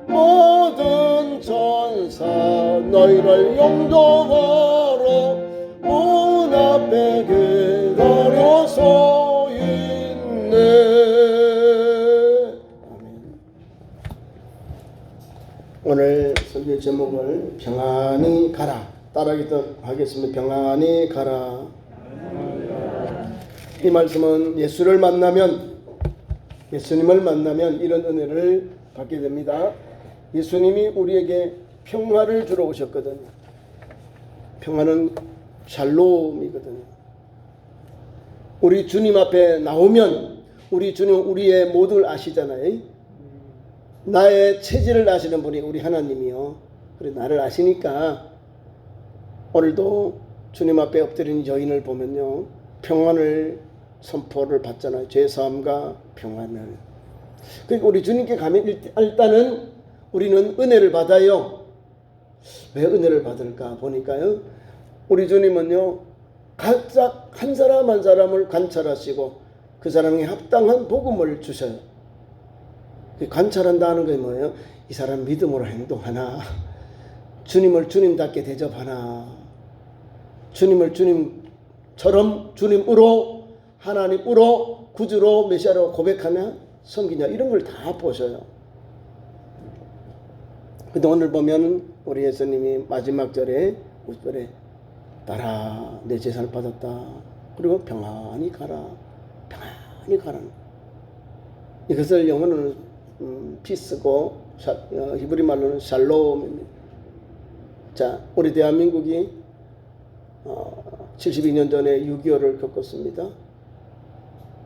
모든 천사 너희를 영접하러 문 앞에 기다려 서 있네. 아멘. 오늘 설교 제목을 평안히 가라 따라하도록 하겠습니다. 평안히 가라. 이 말씀은 예수님을 만나면 이런 은혜를 받게 됩니다. 예수님이 우리에게 평화를 주러 오셨거든요. 평화는 샬롬이거든요. 우리 주님 앞에 나오면 우리 주님은 우리의 모든 아시잖아요. 나의 체질을 아시는 분이 우리 하나님이요. 그래 나를 아시니까 오늘도 주님 앞에 엎드린 여인을 보면요, 평안을 선포를 받잖아요. 죄사함과 평안을. 그러니까 우리 주님께 가면 일단은 우리는 은혜를 받아요. 왜 은혜를 받을까 보니까요, 우리 주님은요 각각 한 사람 한 사람을 관찰하시고 그 사람에게 합당한 복음을 주셔요. 관찰한다는 게 뭐예요? 이 사람 믿음으로 행동하나, 주님을 주님답게 대접하나, 주님을 주님처럼 주님으로, 하나님으로, 구주로, 메시아로 고백하며 섬기냐, 이런 걸 다 보셔요. 근데 오늘 보면 우리 예수님이 마지막 절에 50절에 따라 내 제사를 받았다. 그리고 평안히 가라. 평안히 가라. 이것을 영어로는 피스고 히브리 말로는 샬롬입니다. 자, 우리 대한민국이 72년 전에 6.25를 겪었습니다.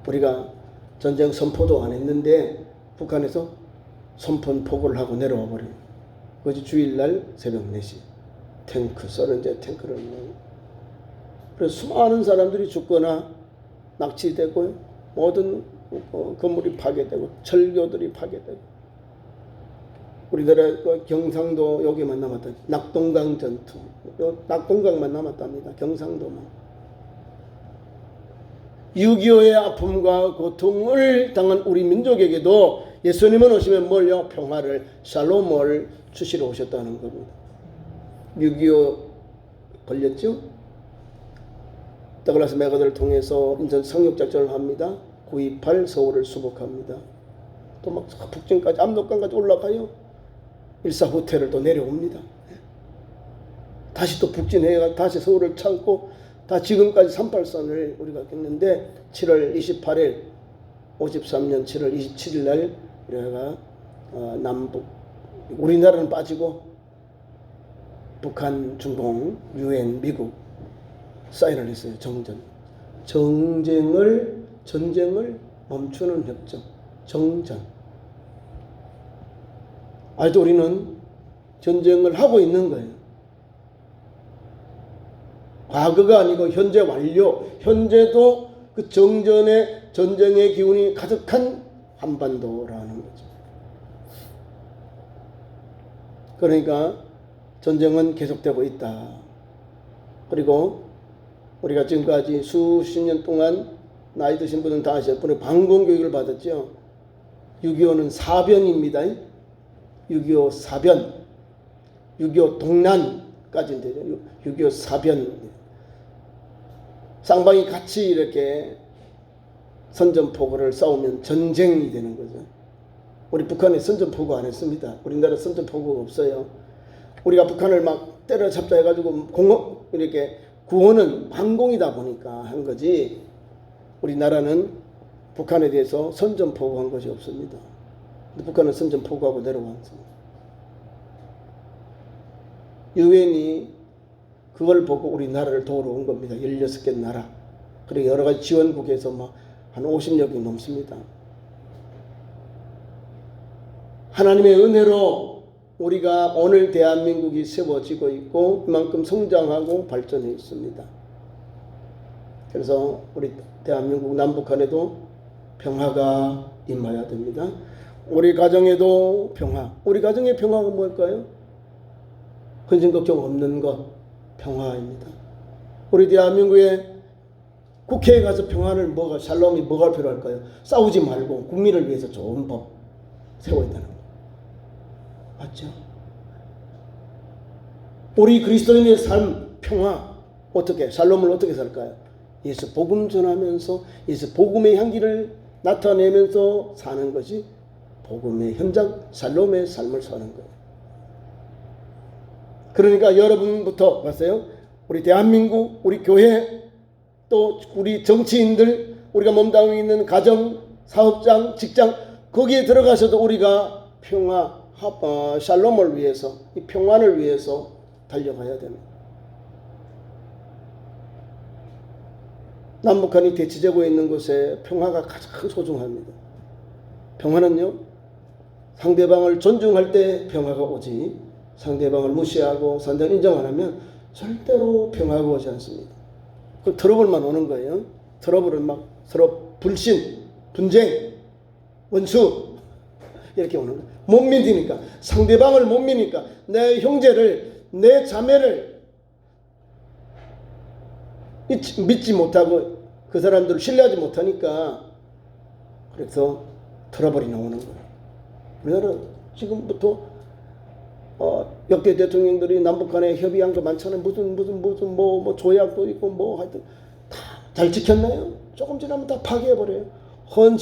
우리가 전쟁 선포도 안 했는데 북한에서 선포를 하고 내려와 버려요. 그것이 주일날 새벽 4시 탱크, 탱크를 내요. 그래서 수많은 사람들이 죽거나 납치되고 모든 건물이 파괴되고 철교들이 파괴되고, 우리나라 경상도 여기만 남았다. 낙동강 전투, 낙동강만 남았답니다. 경상도만. 6.25의 아픔과 고통을 당한 우리 민족에게도 예수님은 오시면 뭘요? 평화를, 샬롬을 주시러 오셨다는 겁니다. 6.25 걸렸죠? 더글라스 맥아더를 통해서 인천 상륙작전을 합니다. 9.28 서울을 수복합니다. 또 막 북진까지, 압록강까지 올라가요. 일사 호텔을 또 내려옵니다. 다시 또 북진해가 다시 서울을 찾고, 다 지금까지 38선을 우리가 겪는데 7월 28일 53년 7월 27일 날 우리가 남북, 우리나라는 빠지고 북한, 중공, 유엔, 미국 사인을 했어요. 전쟁을 멈추는 협정, 정전. 아직도 우리는 전쟁을 하고 있는 거예요. 과거가 아니고 현재 완료. 현재도 그 전쟁의 기운이 가득한 한반도라는 거죠. 그러니까 전쟁은 계속되고 있다. 그리고 우리가 지금까지 수십 년 동안 나이 드신 분은 다 아실 분이 방공교육을 받았죠. 6.25는 사변입니다. 6.25 사변, 6.25 동란까지는 되죠. 6.25 사변. 쌍방이 같이 이렇게 선전포고를 싸우면 전쟁이 되는 거죠. 우리 북한에 선전포고 안 했습니다. 우리나라 선전포고가 없어요. 우리가 북한을 막 때려잡자 해가지고 이렇게 구호는 방공이다 보니까 한 거지, 우리나라는 북한에 대해서 선전포고한 것이 없습니다. 근데 북한은 선전포고하고 내려왔습니다. 유엔이 그걸 보고 우리나라를 도우러 온 겁니다. 16개 나라. 그리고 여러 가지 지원국에서 막 한 50여 개 넘습니다. 하나님의 은혜로 우리가 오늘 대한민국이 세워지고 있고 그만큼 성장하고 발전해 있습니다. 그래서 우리 대한민국 남북한에도 평화가 임해야 됩니다. 우리 가정에도 평화. 우리 가정의 평화가 뭘까요? 근심 걱정 없는 것, 평화입니다. 우리 대한민국에 국회에 가서 평화를 샬롬이 뭐가 필요할까요? 싸우지 말고 국민을 위해서 좋은 법 세워야 되는 것. 맞죠? 우리 그리스도인의 삶, 평화, 어떻게, 샬롬을 어떻게 살까요? 예수 복음 전하면서 예수 복음의 향기를 나타내면서 사는 것이 복음의 현장, 샬롬의 삶을 사는 거예요. 그러니까 여러분부터 봤어요? 우리 대한민국, 우리 교회, 또 우리 정치인들, 우리가 몸담고 있는 가정, 사업장, 직장, 거기에 들어가서도 우리가 평화, 샬롬을 위해서, 이 평안을 위해서 달려가야 됩니다. 남북한이 대치되고 있는 곳에 평화가 가장 소중합니다. 평화는요, 상대방을 존중할 때 평화가 오지, 상대방을 무시하고 상대방을 인정 안 하면 절대로 평화가 오지 않습니다. 그 트러블만 오는 거예요. 트러블은 막 서로 불신, 분쟁, 원수 이렇게 오는 거예요. 못 믿으니까, 상대방을 못 믿으니까, 내 형제를, 내 자매를 믿지 못하고 그 사람들을 신뢰하지 못하니까 그래서 트러블이 나오는 거예요. 우리나라 지금부터 역대 대통령들이 남북한에 협의한 거 많잖아요. 무슨 뭐 조약도 있고 뭐 하여튼 다 잘 지켰나요? 조금 지나면 다 파괴해버려요. 헌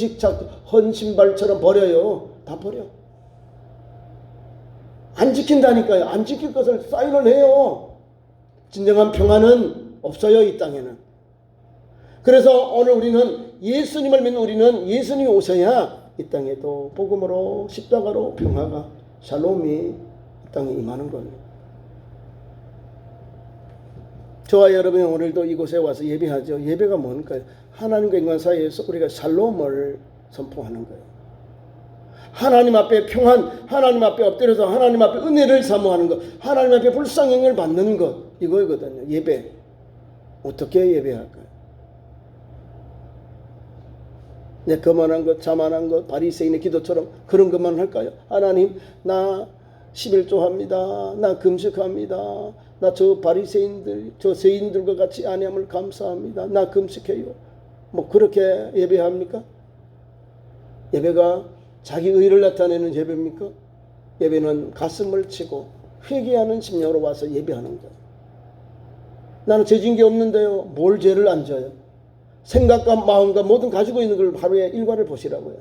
신발처럼 버려요. 다 버려. 안 지킨다니까요. 안 지킬 것을 사인을 해요. 진정한 평화는 없어요, 이 땅에는. 그래서 오늘 우리는 예수님을 믿는 우리는 예수님이 오셔야 이 땅에도 복음으로 십자가로 평화가 샬롬이 이 땅에 임하는 거예요. 저와 여러분이 오늘도 이곳에 와서 예배하죠. 예배가 뭔가요? 하나님과 인간 사이에서 우리가 샬롬을 선포하는 거예요. 하나님 앞에 평안, 하나님 앞에 엎드려서 하나님 앞에 은혜를 사모하는 것, 하나님 앞에 불쌍형을 받는 것, 이거거든요. 예배. 어떻게 예배할까요? 내 거만한 것, 자만한 것, 바리새인의 기도처럼 그런 것만 할까요? 하나님, 나 11조 합니다. 나 금식합니다. 나 저 바리새인들, 저 세인들과 같이 아니함을 감사합니다. 나 금식해요. 뭐 그렇게 예배합니까? 예배가 자기 의를 나타내는 예배입니까? 예배는 가슴을 치고 회개하는 심령으로 와서 예배하는 거예요. 나는 죄진 게 없는데요. 뭘 죄를 안 져요? 생각과 마음과 모든 가지고 있는 걸 하루에 일과를 보시라고요.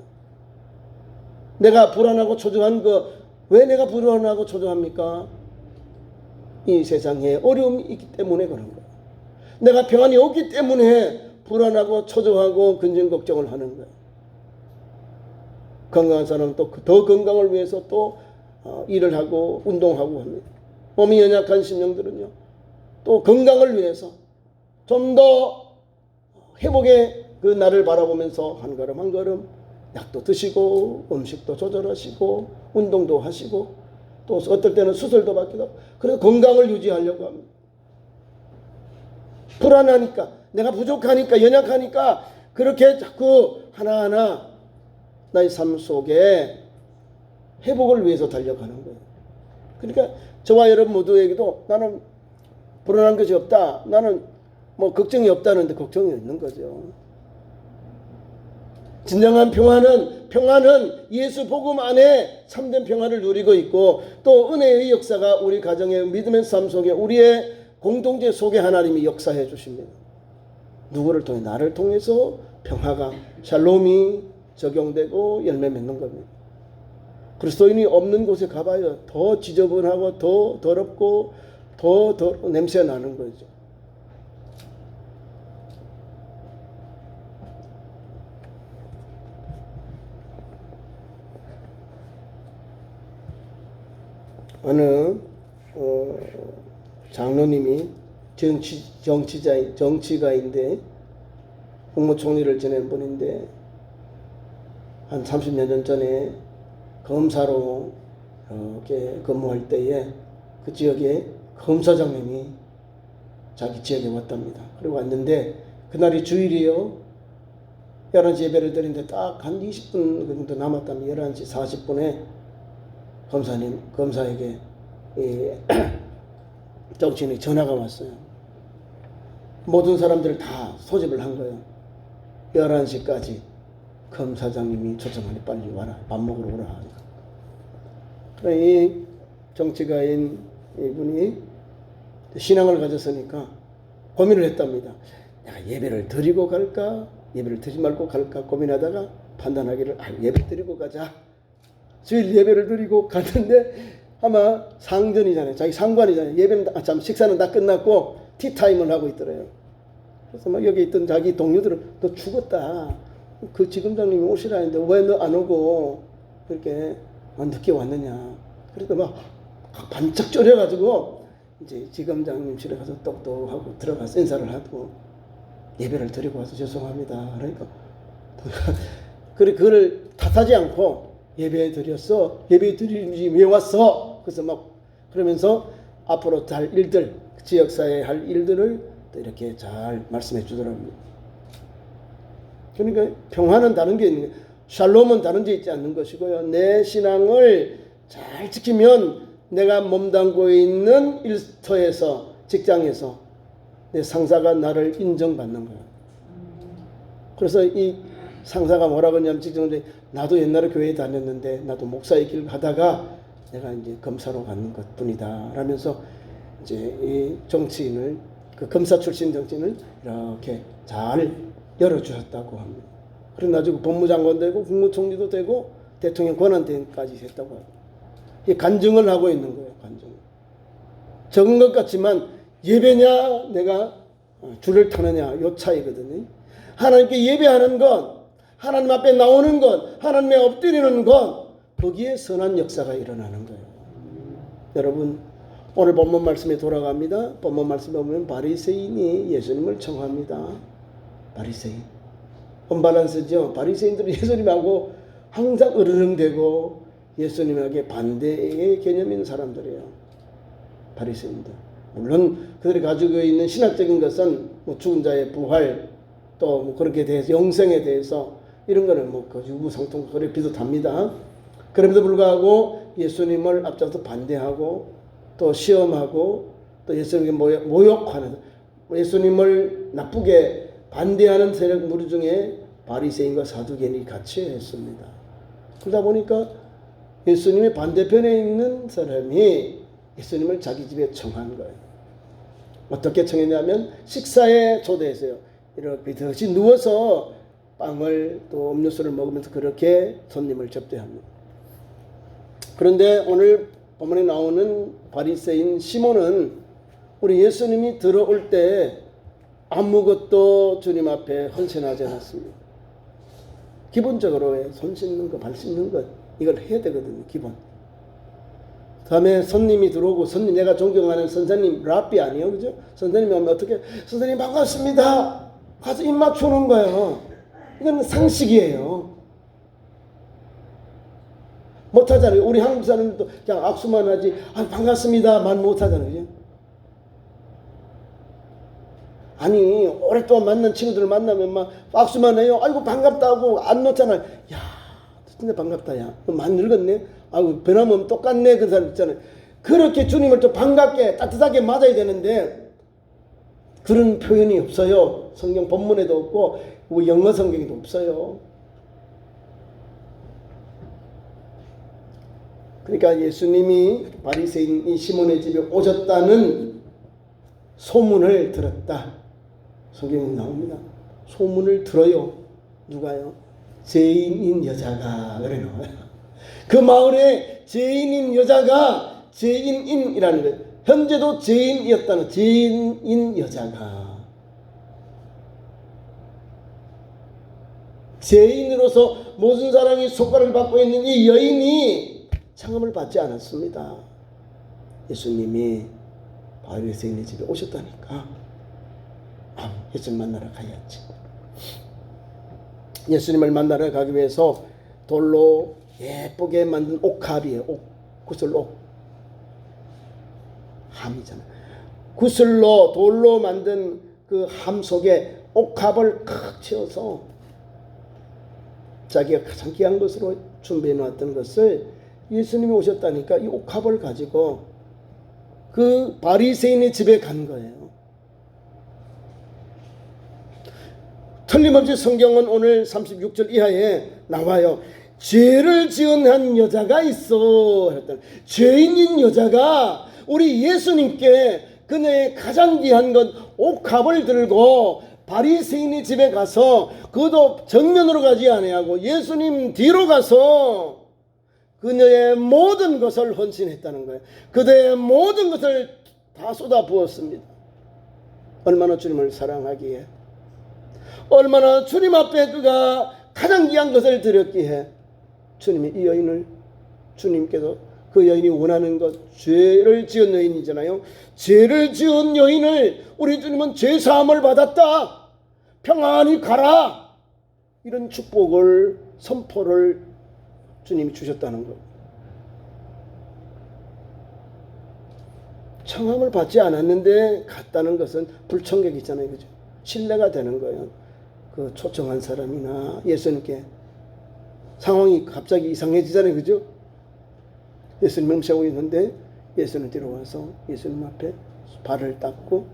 내가 불안하고 초조한 거, 왜 내가 불안하고 초조합니까? 이 세상에 어려움이 있기 때문에 그런 거예요. 내가 평안이 없기 때문에 불안하고 초조하고 근심 걱정을 하는 거예요. 건강한 사람은 또 더 건강을 위해서 또 일을 하고 운동하고 합니다. 몸이 연약한 심령들은요, 또 건강을 위해서 좀 더 회복의 그 날을 바라보면서 한 걸음 한 걸음 약도 드시고 음식도 조절하시고 운동도 하시고 또 어떨 때는 수술도 받기도 하고, 그래서 건강을 유지하려고 합니다. 불안하니까, 내가 부족하니까, 연약하니까 그렇게 자꾸 하나하나 나의 삶 속에 회복을 위해서 달려가는 거예요. 그러니까 저와 여러분 모두에게도 나는 불안한 것이 없다, 나는 뭐 걱정이 없다는데 걱정이 있는 거죠. 진정한 평화는 예수 복음 안에 참된 평화를 누리고 있고, 또 은혜의 역사가 우리 가정의 믿음의 삶 속에, 우리의 공동체 속에 하나님이 역사해 주십니다. 누구를 통해? 나를 통해서 평화가, 샬롬이 적용되고 열매 맺는 겁니다. 그리스도인이 없는 곳에 가봐요. 더 지저분하고 더 더럽고 더 냄새 나는 거죠. 어느 장로님이 정치가인데 국무총리를 지낸 분인데 한 30년 전에 검사로 이렇게 근무할 때에 그 지역에 검사장님이 자기 지역에 왔답니다. 그리고 왔는데 그날이 주일이에요. 11시 예배를 드리는데 딱 한 20분 정도 남았다면 11시 40분에 검사에게 정치인의 전화가 왔어요. 모든 사람들을 다 소집을 한 거예요. 11시까지 검사장님이 초청하니 빨리 와라, 밥 먹으러 오라 하니까. 이 정치가인 이분이 신앙을 가졌으니까 고민을 했답니다. 내가 예배를 드리고 갈까? 예배를 드리지 말고 갈까? 고민하다가 판단하기를 예배 드리고 가자. 주일 예배를 드리고 갔는데 아마 상전이잖아요. 자기 상관이잖아요. 예배는 참 식사는 다 끝났고 티타임을 하고 있더래요. 그래서 막 여기 있던 자기 동료들은 너 죽었다. 그 지검장님이 오시라 했는데 왜 너 안 오고 그렇게 늦게 왔느냐. 그래도 막 반짝 졸여가지고 이제 지검장님실에 가서 똑똑하고 들어가서 인사를 하고 예배를 드리고 와서 죄송합니다. 그러니까 그래 그를 탓하지 않고 예배 드렸어. 예배 드리지 왜 왔어? 그래서 막 그러면서 앞으로 할 일들, 지역사회에 할 일들을 또 이렇게 잘 말씀해 주더랍니다. 그러니까 평화는 다른 게 있는 거예요. 샬롬은 다른 데 있지 않는 것이고요. 내 신앙을 잘 지키면 내가 몸담고 있는 일터에서, 직장에서 내 상사가 나를 인정받는 거예요. 그래서 이 상사가 뭐라고 하냐면 직장에 나도 옛날에 교회에 다녔는데 나도 목사의 길 가다가 내가 이제 검사로 가는 것 뿐이다 라면서 이제 이 정치인을 그 검사 출신 정치인을 이렇게 잘 열어주셨다고 합니다. 그리고 나중에 법무장관 되고 국무총리도 되고 대통령 권한대행까지 했다고 합니다. 이 간증을 하고 있는 거예요. 간증. 적은 것 같지만 예배냐 내가 줄을 타느냐 요 차이거든요. 하나님께 예배하는 것, 하나님 앞에 나오는 것, 하나님에 엎드리는 것, 거기에 선한 역사가 일어나는 거예요. 여러분 오늘 본문 말씀에 돌아갑니다. 본문 말씀에 보면 바리새인이 예수님을 청합니다. 바리새인 언밸런스죠. 바리새인들은 예수님하고 항상 으르렁대고 예수님에게 반대의 개념인 사람들이에요. 바리새인들. 물론 그들이 가지고 있는 신학적인 것은 뭐 죽은 자의 부활 또 뭐 그렇게 대해서 영생에 대해서 이런 거는 뭐 그 유무상통 그래 비슷합니다. 그럼에도 불구하고 예수님을 앞장서 반대하고 또 시험하고 또 예수님께 모욕하는 예수님을 나쁘게 반대하는 세력 무리 중에 바리새인과 사두개인이 같이 했습니다. 그러다 보니까 예수님의 반대편에 있는 사람이 예수님을 자기 집에 청한 거예요. 어떻게 청했냐면 식사에 초대했어요. 이렇게 듯이 누워서 빵을 또 음료수를 먹으면서 그렇게 손님을 접대합니다. 그런데 오늘 본문에 나오는 바리새인 시몬은 우리 예수님이 들어올 때 아무것도 주님 앞에 헌신하지 않았습니다. 기본적으로 손 씻는 것, 발 씻는 것 이걸 해야 되거든요. 기본. 다음에 손님이 들어오고 내가 존경하는 선생님 랍비 아니에요, 그죠? 선생님이 오면 어떻게 선생님 반갑습니다. 가서 입 맞추는 거예요. 이건 상식이에요. 못하잖아요. 우리 한국 사람들도 그냥 악수만 하지 반갑습니다만 못하잖아요. 그죠? 아니 오랫동안 만난 친구들 만나면 막 악수만 해요. 아이고 반갑다고 안 놓잖아요. 야 진짜 반갑다 야. 많이 늙었네. 아이고 변함없으면 똑같네. 그런 사람 있잖아요. 그렇게 주님을 좀 반갑게 따뜻하게 맞아야 되는데 그런 표현이 없어요. 성경 본문에도 없고 영어 성경에도 없어요. 그러니까 예수님이 바리새인 이 시몬의 집에 오셨다는 소문을 들었다. 성경에 나옵니다. 소문을 들어요. 누가요? 죄인인 여자가 그래 나와요. 그 마을에 죄인인 여자가 죄인인이라는 거예요. 현재도 죄인이었다는 죄인인 여자가 죄인으로서 모든 사람이 속박을 받고 있는 이 여인이 창험을 받지 않았습니다. 예수님이 바리새인의 집에 오셨다니까 예수님 만나러 가야지. 예수님을 만나러 가기 위해서 돌로 예쁘게 만든 옥합이에요. 구슬옥 함이잖아요. 구슬로 돌로 만든 그 함 속에 옥합을 칵 채워서 자기가 가장 귀한 것으로 준비해 놨던 것을 예수님이 오셨다니까 이 옥합을 가지고 그 바리새인의 집에 간 거예요. 틀림없이 성경은 오늘 36절 이하에 나와요. 죄를 지은 한 여자가 있어. 했더니 죄인인 여자가 우리 예수님께 그녀의 가장 귀한 것 옥합을 들고 바리새인의 집에 가서, 그것도 정면으로 가지 아니하고 예수님 뒤로 가서 그녀의 모든 것을 헌신했다는 거예요. 그대의 모든 것을 다 쏟아 부었습니다. 얼마나 주님을 사랑하기에, 얼마나 주님 앞에 그가 가장 귀한 것을 드렸기에 주님이 이 여인을, 주님께서 그 여인이 원하는 것, 죄를 지은 여인이잖아요. 죄를 지은 여인을 우리 주님은 죄사함을 받았다, 평안히 가라, 이런 축복을, 선포를 주님이 주셨다는 것. 청함을 받지 않았는데 갔다는 것은 불청객이잖아요. 그죠? 신뢰가 되는 거예요. 그 초청한 사람이나 예수님께 상황이 갑자기 이상해지잖아요. 그죠? 예수님 맹세하고 있는데 예수님 뒤로 와서 예수님 앞에 발을 닦고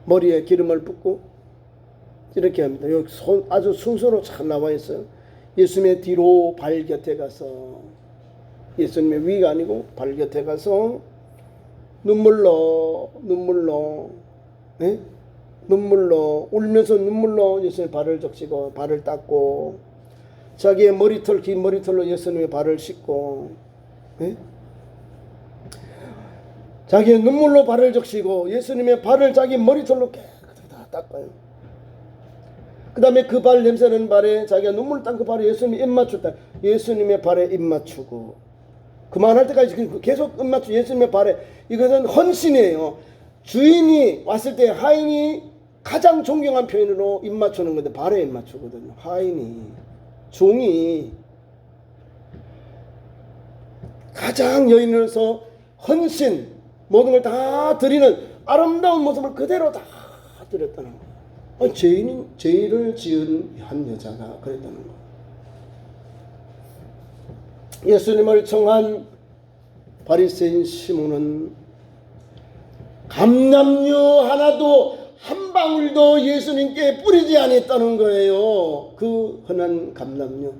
머리에 기름을 붓고 이렇게 합니다. 여기 손 아주 순서로 잘 나와 있어요. 예수님의 뒤로 발 곁에 가서, 예수님의 위가 아니고 발 곁에 가서 눈물로 울면서 눈물로 예수님의 발을 적시고 발을 닦고, 자기의 머리털, 긴 머리털로 예수님의 발을 씻고, 자기의 눈물로 발을 적시고 예수님의 발을 자기 머리털로 깨끗하게 다 닦아요. 그 다음에 그 발 냄새나는 발에 자기가 눈물 닦은 그 발에 예수님이 입 맞췄다. 예수님의 발에 입 맞추고, 그만할 때까지 계속 입 맞추고 예수님의 발에, 이것은 헌신이에요. 주인이 왔을 때 하인이 가장 존경한 표현으로 입 맞추는 건데 발에 입 맞추거든요. 하인이, 종이 가장 여인으로서 헌신, 모든 걸 다 드리는 아름다운 모습을 그대로 다 드렸다는 거예요. 죄를 지은 한 여자가 그랬다는 거예요. 예수님을 청한 바리새인 시몬은 감람유 하나도 한 방울도 예수님께 뿌리지 않았다는 거예요. 그 흔한 감람유,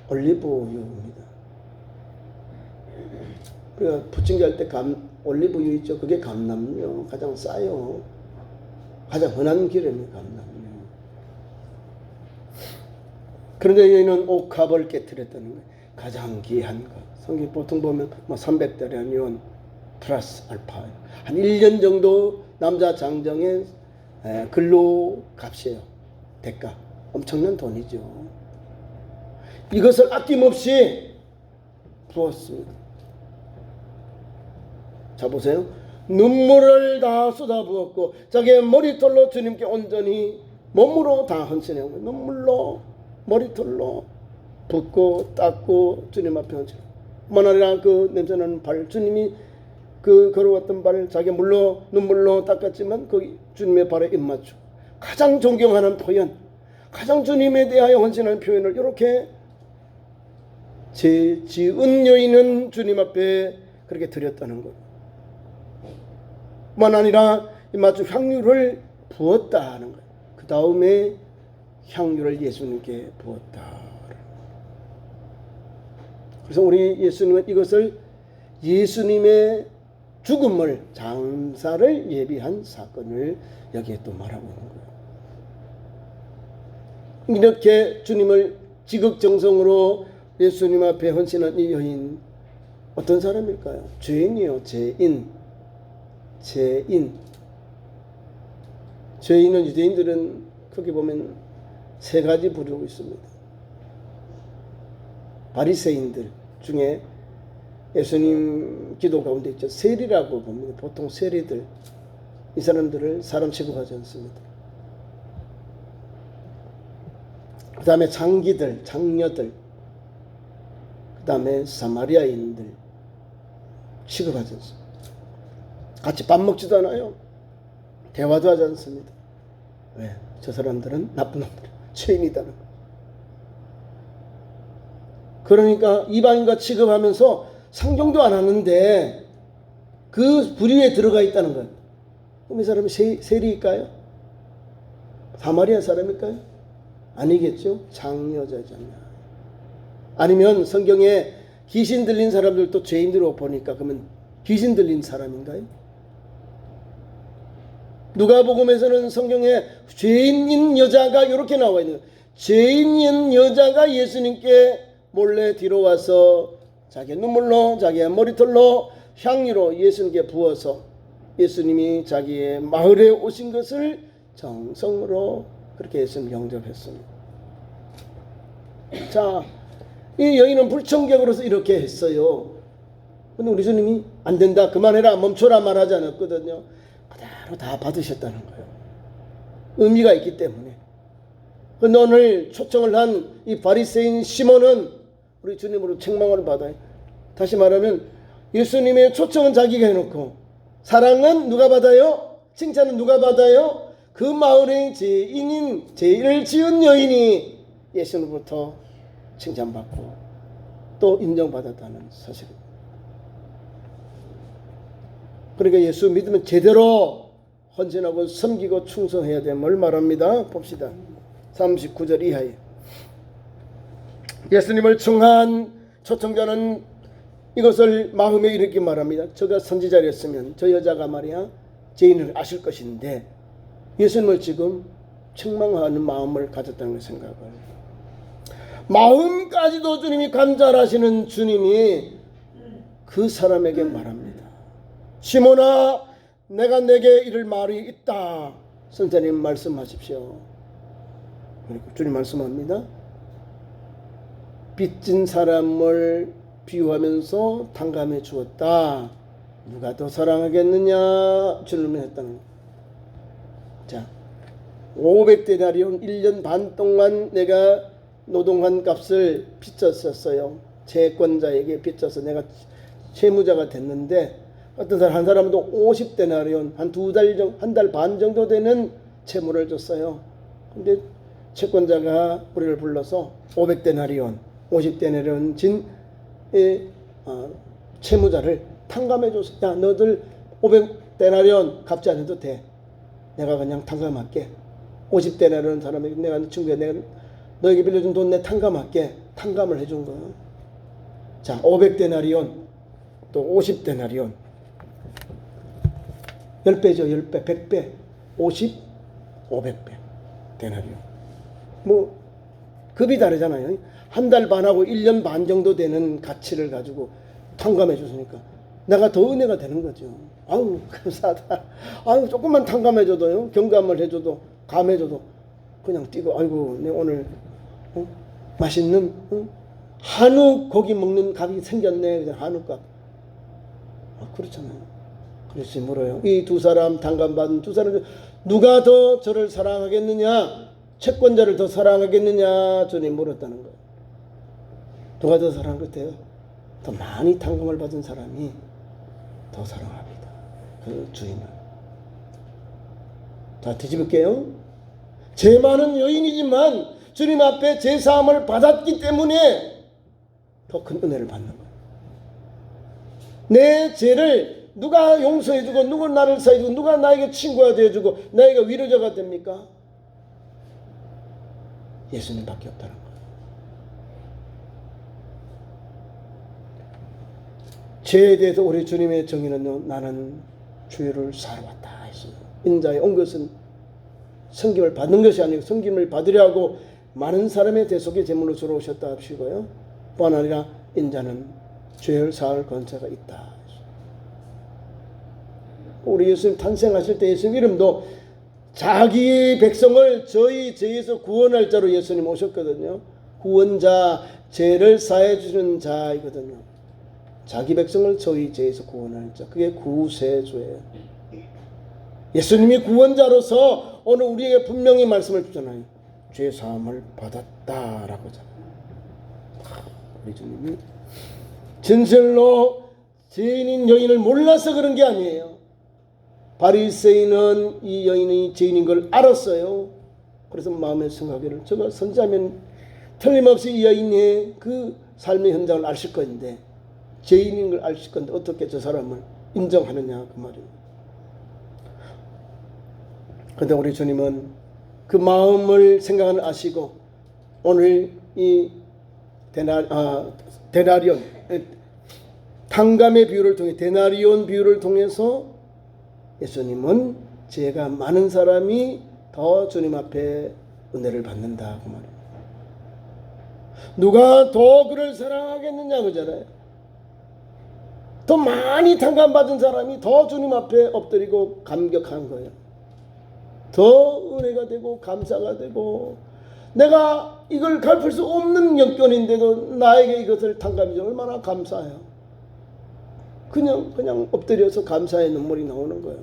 올리브유입니다. 우리가 부침개 할 때 올리브유 있죠. 그게 감람유, 가장 싸요. 가장 흔한 기름이 감람유. 그런데 여인은 옥합을 깨뜨렸다는 거예요. 가장 귀한 것. 성경 보통 보면 300데나리온 플러스 알파, 한 1년 정도 남자 장정의 근로 값이에요. 대가. 엄청난 돈이죠. 이것을 아낌없이 부었습니다. 자, 보세요. 눈물을 다 쏟아부었고 자기의 머리털로 주님께 온전히 몸으로 다 헌신해요. 눈물로 머리털로 붓고 닦고 주님 앞에 얹혀. 만하리라 그 냄새나는 발, 주님이 그 걸어왔던 발을 자기 물로 눈물로 닦았지만 그 주님의 발에 입맞추고, 가장 존경하는 표현, 가장 주님에 대하여 헌신하는 표현을 이렇게 죄 지은 여인은 주님 앞에 그렇게 드렸다는 것. 뿐만 아니라 입맞춤 향유를 부었다 하는 거예요. 그 다음에 향유를 예수님께 부었다. 그래서 우리 예수님은 이것을 예수님의 죽음을, 장사를 예비한 사건을 여기에 또 말하고 있는 거예요. 이렇게 주님을 지극정성으로 예수님 앞에 헌신한 이 여인, 어떤 사람일까요? 죄인이요. 죄인은 유대인들은 크게 보면 세 가지 부르고 있습니다. 바리새인들 중에 예수님 기도 가운데 있죠. 세리라고 봅니다. 보통 세리들, 이 사람들을 사람 취급하지 않습니다. 그 다음에 장기들, 장녀들, 그 다음에 사마리아인들 취급하지 않습니다. 같이 밥 먹지도 않아요. 대화도 하지 않습니다. 왜? 저 사람들은 나쁜 놈들, 죄인이다는 거. 그러니까 이방인과 취급하면서 상종도 안 하는데 그 부류에 들어가 있다는 거예요. 그럼 이 사람이 세리일까요? 사마리아 사람일까요? 아니겠죠? 장여자잖아. 아니면 성경에 귀신 들린 사람들도 죄인으로 보니까 그러면 귀신 들린 사람인가요? 누가복음에서는 성경에 죄인인 여자가 이렇게 나와 있는 거예요. 죄인인 여자가 예수님께 몰래 뒤로 와서 자기의 눈물로 자기의 머리털로 향유로 예수님께 부어서 예수님이 자기의 마을에 오신 것을 정성으로 그렇게 예수님 영접했습니다. 자, 이 여인은 불청객으로서 이렇게 했어요. 근데 우리 주님이 안 된다, 그만해라, 멈춰라 말하지 않았거든요. 그대로 다 받으셨다는 거예요. 의미가 있기 때문에. 근데 오늘 초청을 한 이 바리새인 시몬은 우리 주님으로 책망을 받아요. 다시 말하면 예수님의 초청은 자기가 해놓고 사랑은 누가 받아요? 칭찬은 누가 받아요? 그 마을의 죄인인 죄를 지은 여인이 예수님으로부터 칭찬받고 또 인정받았다는 사실입니다. 그러니까 예수 믿으면 제대로 헌신하고 섬기고 충성해야 됨을 말합니다. 봅시다. 39절 이하에 예수님을 청한 초청자는 이것을 마음에 이렇게 말합니다. 저가 선지자였으면 저 여자가 말이야 죄인을 아실 것인데 예수님을 지금 책망하는 마음을 가졌다는 생각을, 마음까지도 주님이 간절하시는 주님이 그 사람에게 말합니다. 시몬아, 내가 내게 이를 말이 있다. 선생님 말씀하십시오. 그리고 주님 말씀합니다. 빚진 사람을 비유하면서 탕감해 주었다. 누가 더 사랑하겠느냐 질문했다는 거예요. 자, 500데나리온 1년 반 동안 내가 노동한 값을 빚졌었어요. 채권자에게 빚져서 내가 채무자가 됐는데 어떤 사람 한 사람도 50데나리온 한 달 반 정도 되는 채무를 줬어요. 근데 채권자가 우리를 불러서 500데나리온 50데나리온 진 채무자를 탕감해 줬어. 야, 너들 500데나리온 갚지 않아도 돼. 내가 그냥 탕감할게. 50데나리온 사람에게 내가 친구야, 내가 너에게 빌려준 돈 내 탕감할게. 탕감을 해준 거야. 자, 500데나리온 또 50데나리온 10배죠. 10배, 100배, 50, 500배 데나리온. 뭐 급이 다르잖아요. 한 달 반하고 1년 반 정도 되는 가치를 가지고 탕감해 줬으니까 내가 더 은혜가 되는 거죠. 아우 감사하다. 아우 조금만 탕감해줘도요, 경감을 해줘도 감해줘도 그냥 뛰고 아이고 내 오늘 맛있는 한우 고기 먹는 값이 생겼네. 그냥 한우값. 그렇잖아요. 그래서 물어요. 이 두 사람 탕감받은 두 사람 누가 더 저를 사랑하겠느냐? 채권자를 더 사랑하겠느냐? 주님 물었다는 거예요. 누가 더 사랑할 것 같아요? 더 많이 탕감을 받은 사람이 더 사랑합니다. 그 주인을. 자, 뒤집을게요. 죄 많은 여인이지만 주님 앞에 죄 사함을 받았기 때문에 더 큰 은혜를 받는 거예요. 내 죄를 누가 용서해주고 누가 나를 사해주고 누가 나에게 친구가 되어주고 나에게 위로자가 됩니까? 예수님밖에 없다는 거예요. 죄에 대해서 우리 주님의 정의는요, 나는 죄를 사러 왔다 했어요. 인자에 온 것은 섬김을 받는 것이 아니고 섬김을 받으려 하고 많은 사람의 대속의 제물로 주러 오셨다 하시고요. 뿐 아니라 인자는 죄를 사할 권세가 있다. 우리 예수님 탄생하실 때 예수님 이름도 자기 백성을 저희 죄에서 구원할 자로 예수님 오셨거든요. 구원자, 죄를 사해 주는 자이거든요. 자기 백성을 저희 죄에서 구원할 자, 그게 구세주예요. 예수님이 구원자로서 오늘 우리에게 분명히 말씀을 주잖아요. 죄 사함을 받았다라고 하잖아요. 우리 주님이 진실로 죄인인 여인을 몰라서 그런 게 아니에요. 바리새인은 이 여인이 죄인인 걸 알았어요. 그래서 마음에 생각하기를 저가 선지자면 틀림없이 이 여인의 그 삶의 현장을 아실 건데, 죄인인 걸 아실 건데 어떻게 저 사람을 인정하느냐 그 말이에요. 그런데 우리 주님은 그 마음을 생각을 아시고 오늘 이 데나리온 탕감의 비유를 통해 데나리온 비유를 통해서 예수님은 죄가 많은 사람이 더 주님 앞에 은혜를 받는다 그 말이에요. 누가 더 그를 사랑하겠느냐 그잖아요. 더 많이 탕감받은 사람이 더 주님 앞에 엎드리고 감격한 거예요. 더 은혜가 되고 감사가 되고, 내가 이걸 갚을 수 없는 역견인데도 나에게 이것을 탕감해 줘 얼마나 감사해요. 그냥 엎드려서 감사의 눈물이 나오는 거예요.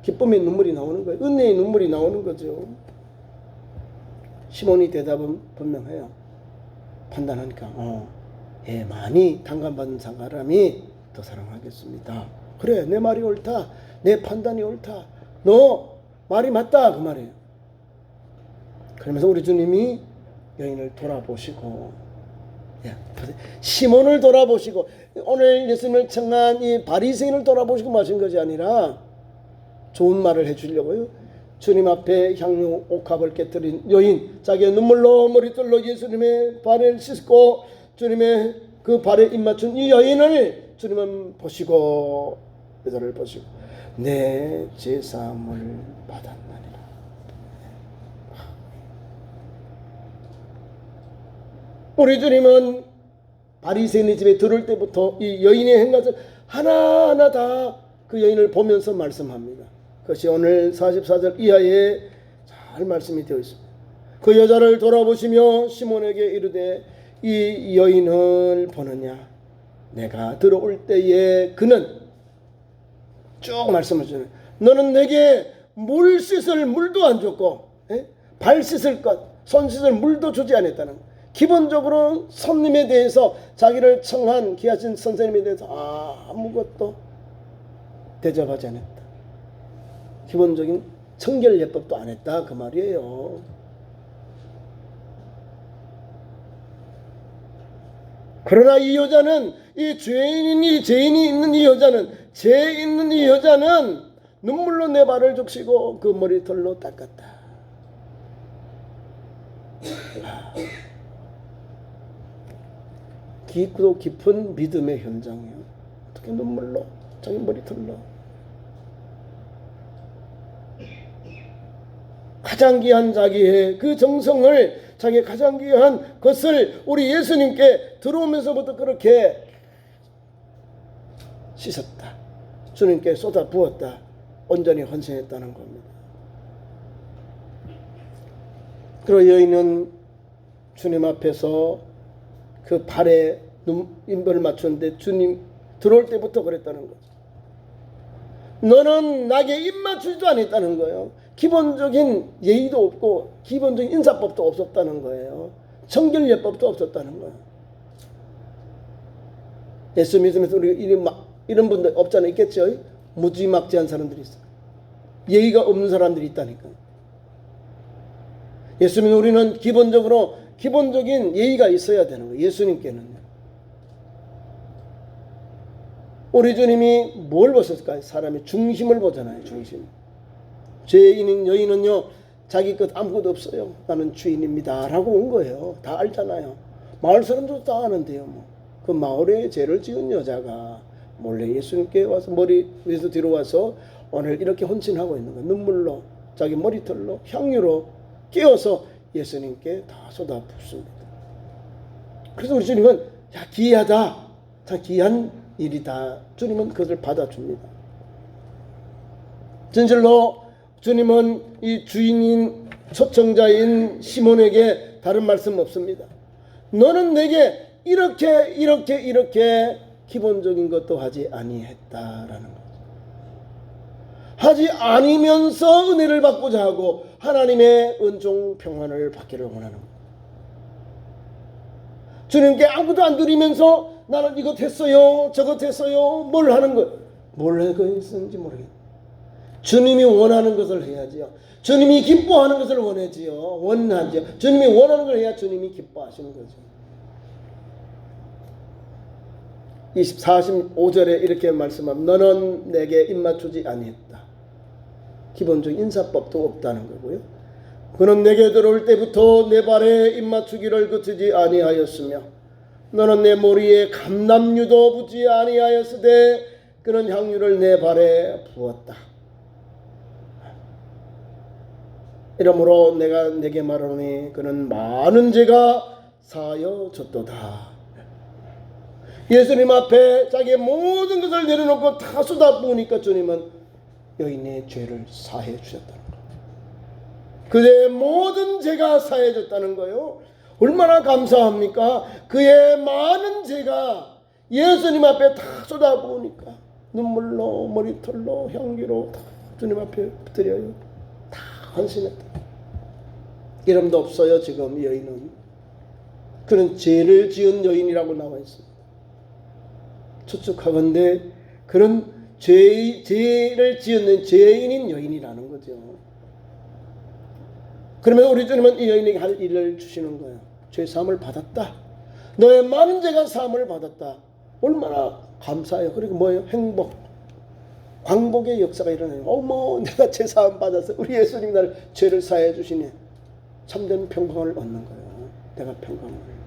기쁨의 눈물이 나오는 거예요. 은혜의 눈물이 나오는 거죠. 시몬이 대답은 분명해요. 판단하니까 예, 많이 탕감받은 사람이 더 사랑하겠습니다. 그래, 내 말이 옳다. 내 판단이 옳다. 너 말이 맞다 그 말이에요. 그러면서 우리 주님이 여인을 돌아보시고, 시몬을 돌아보시고, 오늘 예수님을 청한 이 바리새인을 돌아보시고 마신 것이 아니라 좋은 말을 해주려고요. 주님 앞에 향유 옥합을 깨뜨린 여인, 자기의 눈물로 머리털로 예수님의 발을 씻고 주님의 그 발에 입맞춘 이 여인을 주님은 보시고, 여자를 보시고 내 죄사함을 받았나니라. 우리 주님은 바리새인의 집에 들을 때부터 이 여인의 행각을 하나하나 다 그 여인을 보면서 말씀합니다. 그것이 오늘 44절 이하에 잘 말씀이 되어 있습니다. 그 여자를 돌아보시며 시몬에게 이르되 이 여인을 보느냐? 내가 들어올 때에 그는 쭉 말씀을 주네. 너는 내게 물 씻을 물도 안 줬고, 발 씻을 것, 손 씻을 물도 주지 않았다는 것. 기본적으로 손님에 대해서, 자기를 청한 귀하신 선생님에 대해서 아무것도 대접하지 않았다. 기본적인 청결 예법도 안 했다 그 말이에요. 그러나 이 여자는, 이 죄인이 있는 이 여자는, 죄 있는 이 여자는 눈물로 내 발을 적시고 그 머리털로 닦았다. 깊고 깊은 믿음의 현장이에요. 어떻게 눈물로, 자기 머리털로. 가장 귀한 자기의 그 정성을, 자기의 가장 귀한 것을 우리 예수님께 들어오면서부터 그렇게 씻었다. 주님께 쏟아 부었다. 온전히 헌신했다는 겁니다. 그리고 여인은 주님 앞에서 그 발에 인벌을 맞췄는데 주님 들어올 때부터 그랬다는 거죠. 너는 나에게 입 맞추지도 않았다는 거예요. 기본적인 예의도 없고 기본적인 인사법도 없었다는 거예요. 청결예법도 없었다는 거예요. 예수 믿으면서 우리 이런 분들 없잖아요. 있겠죠? 무지막지한 사람들이 있어요. 예의가 없는 사람들이 있다니까. 예수 믿는 우리는 기본적인 예의가 있어야 되는 거예요. 예수님께는요. 우리 주님이 뭘 보셨을까요? 사람의 중심을 보잖아요. 중심. 죄인인 여인은요, 자기 것 아무것도 없어요. 나는 주인입니다 라고 온 거예요. 다 알잖아요. 마을 사람들도 다 아는데요. 그 마을에 죄를 지은 여자가 몰래 예수님께 와서 머리 위에서 뒤로 와서 오늘 이렇게 헌신하고 있는 거예요. 눈물로, 자기 머리털로, 향유로 깨어서 예수님께 다 쏟아붓습니다. 그래서 우리 주님은 야, 기이하다, 참 귀한 일이다. 주님은 그것을 받아줍니다. 진실로 주님은 이 주인인 초청자인 시몬에게 다른 말씀 없습니다. 너는 내게 이렇게 기본적인 것도 하지 아니했다라는 거죠. 하지 아니면서 은혜를 받고자 하고 하나님의 은총 평안을 받기를 원하는 거예요. 주님께 아무것도 안 드리면서 나는 이것 했어요, 저것 했어요, 뭘 하는 거, 뭘 했는지 모르겠어요. 주님이 원하는 것을 해야지요. 주님이 기뻐하는 것을 원하지요. 주님이 원하는 걸 해야 주님이 기뻐하시는 거죠. 45절에 이렇게 말씀합니다. 너는 내게 입맞추지 아니했다. 기본적인 인사법도 없다는 거고요. 그는 내게 들어올 때부터 내 발에 입맞추기를 그치지 아니하였으며 너는 내 머리에 감람유도 붓지 아니하였으되 그는 향유를 내 발에 부었다. 이러므로 내가 내게 말하노니 그는 많은 죄가 사하여졌도다. 예수님 앞에 자기의 모든 것을 내려놓고 다 쏟아부으니까 주님은 여인의 죄를 사해 주셨다는 거예요. 그의 모든 죄가 사해졌다는 거예요. 얼마나 감사합니까? 그의 많은 죄가 예수님 앞에 다 쏟아부으니까 눈물로 머리털로 향기로 다 주님 앞에 드려요. 다 헌신했다. 이름도 없어요. 지금 여인은. 그는 죄를 지은 여인이라고 나와 있습니다. 추측하건대 그는 죄를 지은 죄인인 여인이라는 거죠. 그러면 우리 주님은 이 여인에게 할 일을 주시는 거예요. 죄 사함을 받았다. 너의 많은 죄가 사함을 받았다. 얼마나 감사해요. 그리고 뭐예요? 행복, 광복의 역사가 일어나요. 어머, 내가 죄 사함 받았어. 우리 예수님 나를 죄를 사해 주시네. 참된 평강을 얻는 거예요. 내가 평강을.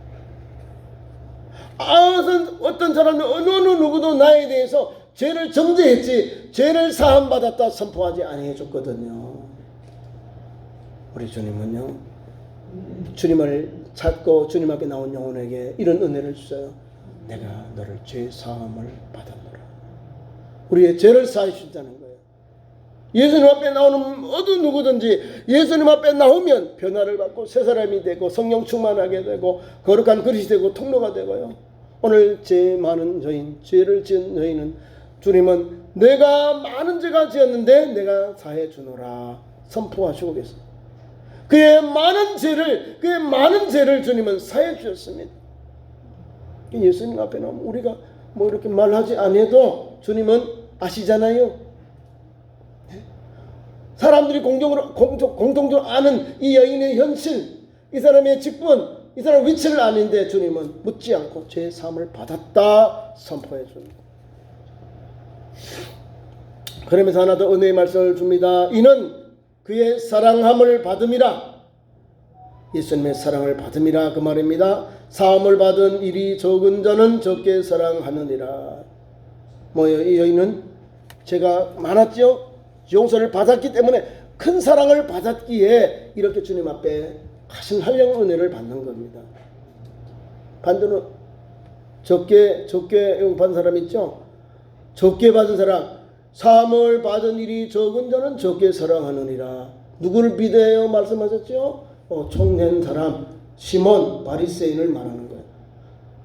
어떤 사람은 어느 누구도 나에 대해서 죄를 정죄했지 죄를 사함 받았다 선포하지 아니해줬거든요. 우리 주님은요, 주님을 찾고 주님 앞에 나온 영혼에게 이런 은혜를 주셔요. 내가 너를 죄 사함을 받았노라. 우리의 죄를 사해 주신다는 거예요. 예수님 앞에 나오는 어느 누구든지 예수님 앞에 나오면 변화를 받고 새 사람이 되고 성령 충만하게 되고 거룩한 그릇이 되고 통로가 되고요. 오늘 죄 많은 여인, 죄를 지은 여인은 주님은 내가 많은 죄가 지었는데 내가 사해 주노라 선포하시고 계십니다. 그의 많은 죄를 주님은 사해 주셨습니다. 예수님 앞에 나오면 우리가 뭐 이렇게 말하지 않아도 주님은 아시잖아요. 사람들이 공통적으로 아는 이 여인의 현실, 이 사람의 직분, 이 사람 위치를 아는데 주님은 묻지 않고 죄 사함을 받았다 선포해 줍니다. 그러면서 하나 더 은혜의 말씀을 줍니다. 이는 그의 사랑함을 받음이라. 예수님의 사랑을 받음이라 그 말입니다. 사함을 받은 일이 적은 자는 적게 사랑하느니라. 뭐예요? 이 여인은 죄가 많았죠. 용서를 받았기 때문에 큰 사랑을 받았기에 이렇게 주님 앞에 가신 한량 은혜를 받는 겁니다. 반대로 적게 받은 사람 있죠? 적게 받은 사람, 사함을 받은 일이 적은 자는 적게 사랑하느니라. 누구를 비대해요? 말씀하셨죠? 총낸 사람 시몬 바리새인을 말하는 거예요.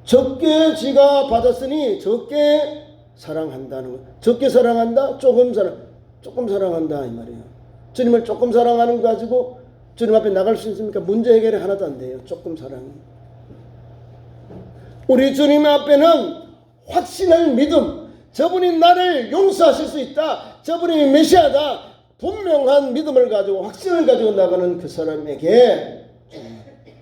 적게 지가 받았으니 적게 사랑한다는 거예요. 적게 사랑한다? 조금 사랑한다 이 말이에요. 주님을 조금 사랑하는 거 가지고 주님 앞에 나갈 수 있습니까? 문제 해결이 하나도 안 돼요. 조금 사랑이. 우리 주님 앞에는 확신할 믿음, 저분이 나를 용서하실 수 있다, 저분이 메시아다, 분명한 믿음을 가지고 확신을 가지고 나가는 그 사람에게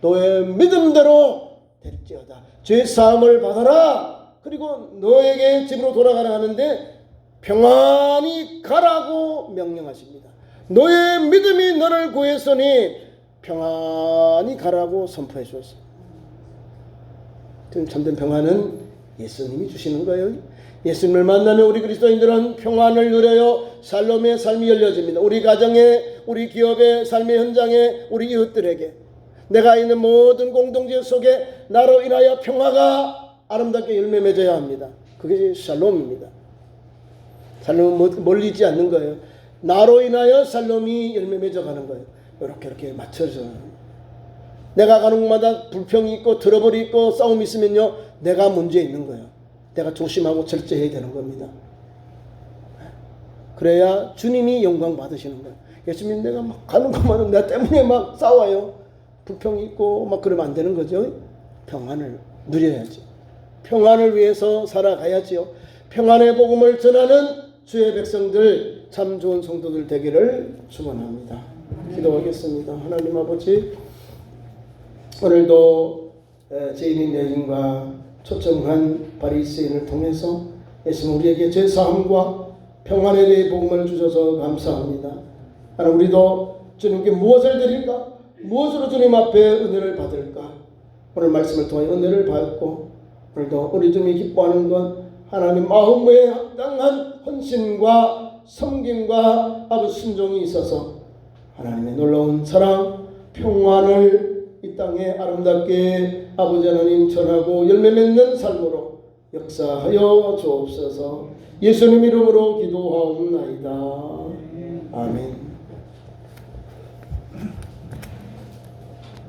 너의 믿음대로 될지어다, 죄 사함을 받아라, 그리고 너에게 집으로 돌아가라 하는데 평안히 가라고 명령하십니다. 너의 믿음이 너를 구했으니 평안히 가라고 선포해 주었습니다. 참된 평안은 예수님이 주시는 거예요. 예수님을 만나면 우리 그리스도인들은 평안을 누려요. 샬롬의 삶이 열려집니다. 우리 가정에, 우리 기업의 삶의 현장에, 우리 이웃들에게, 내가 있는 모든 공동체 속에 나로 인하여 평화가 아름답게 열매 맺어야 합니다. 그게 샬롬입니다. 샬롬은 멀리 있지 않는 거예요. 나로 인하여 샬롬이 열매 맺어가는 거예요. 이렇게 맞춰서 내가 가는 곳마다 불평이 있고 트러블이 있고 싸움이 있으면요, 내가 문제 있는 거예요. 내가 조심하고 절제해야 되는 겁니다. 그래야 주님이 영광 받으시는 거예요. 예수님, 내가 막 가는 곳마다 나 때문에 막 싸워요, 불평이 있고 막 그러면 안 되는 거죠. 평안을 누려야지. 평안을 위해서 살아가야지요. 평안의 복음을 전하는 주의 백성들, 참 좋은 성도들 되기를 축원합니다. 기도하겠습니다. 하나님 아버지, 오늘도 죄인인 여인과 초청한 바리새인을 통해서 예수님 우리에게 죄사함과 평안에 대해 복음을 주셔서 감사합니다. 하나님, 우리도 주님께 무엇을 드릴까? 무엇으로 주님 앞에 은혜를 받을까? 오늘 말씀을 통해 은혜를 받고 오늘도 우리 주님이 기뻐하는 것 하나님 마음에 합당한 헌신과 섬김과 아버지 순종이 있어서 하나님의 놀라운 사랑, 평안을 이 땅에 아름답게 아버지 하나님 전하고 열매 맺는 삶으로 역사하여 주옵소서. 예수님 이름으로 기도하옵나이다. 아멘.